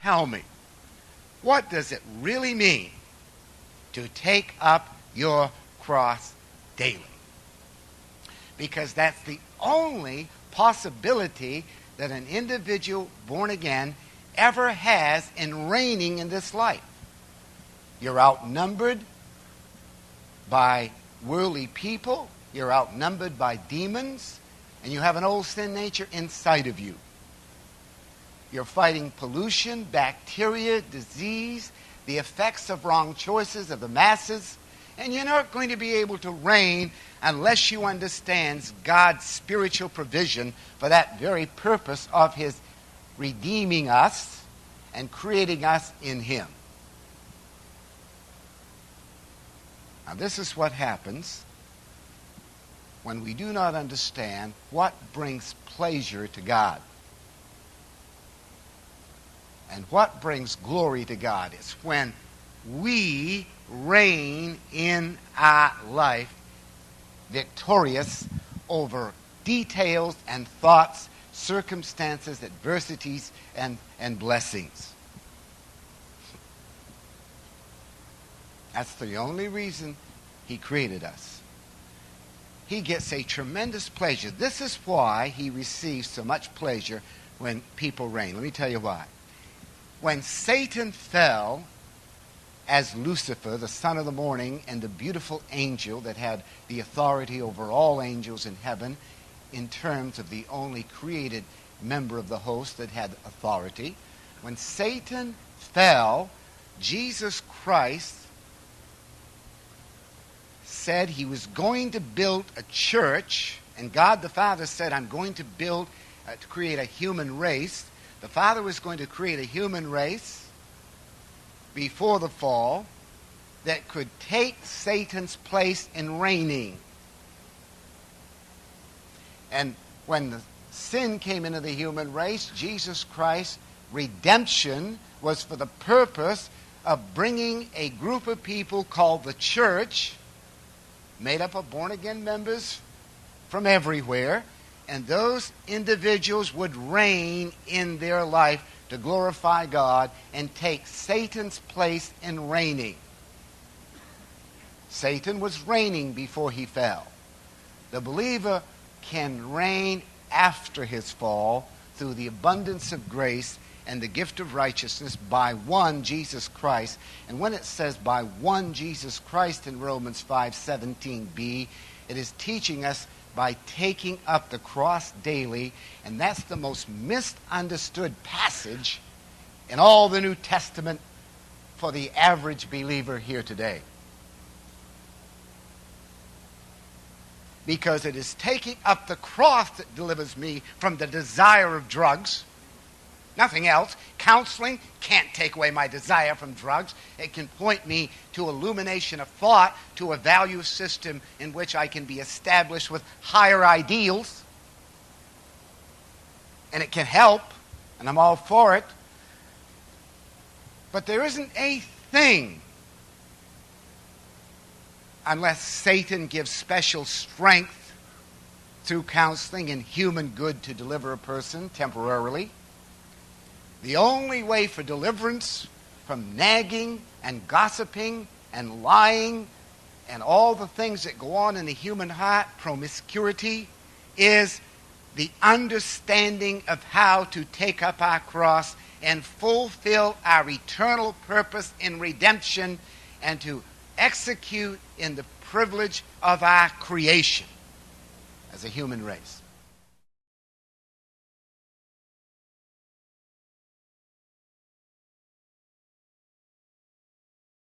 Tell me, what does it really mean to take up your cross daily? Because that's the only possibility that an individual born again ever has in reigning in this life. You're outnumbered by worldly people, you're outnumbered by demons, and you have an old sin nature inside of you. You're fighting pollution, bacteria, disease, the effects of wrong choices of the masses, and you're not going to be able to reign unless you understand God's spiritual provision for that very purpose of his redeeming us and creating us in him. Now, this is what happens when we do not understand what brings pleasure to God and what brings glory to God. It's when we reign in our life victorious over details and thoughts, circumstances, adversities, and blessings. That's the only reason he created us. He gets a tremendous pleasure. This is why he receives so much pleasure when people reign. Let me tell you why. When Satan fell as Lucifer, the son of the morning, and the beautiful angel that had the authority over all angels in heaven, in terms of the only created member of the host that had authority, when Satan fell, Jesus Christ said he was going to build a church, and God the Father said, I'm going to build, to create a human race. The Father was going to create a human race before the fall that could take Satan's place in reigning. And when the sin came into the human race, Jesus Christ's redemption was for the purpose of bringing a group of people called the church, made up of born-again members from everywhere, and those individuals would reign in their life to glorify God and take Satan's place in reigning. Satan was reigning before he fell. The believer can reign after his fall through the abundance of grace and the gift of righteousness by one Jesus Christ. And when it says by one Jesus Christ in Romans 5:17b, it is teaching us by taking up the cross daily, and that's the most misunderstood passage in all the New Testament for the average believer here today. Because it is taking up the cross that delivers me from the desire of drugs. Nothing else. Counseling can't take away my desire from drugs. It can point me to illumination of thought, to a value system in which I can be established with higher ideals. And it can help, and I'm all for it. But there isn't a thing, unless Satan gives special strength through counseling and human good to deliver a person temporarily. The only way for deliverance from nagging and gossiping and lying and all the things that go on in the human heart, promiscuity, is the understanding of how to take up our cross and fulfill our eternal purpose in redemption and to execute in the privilege of our creation as a human race.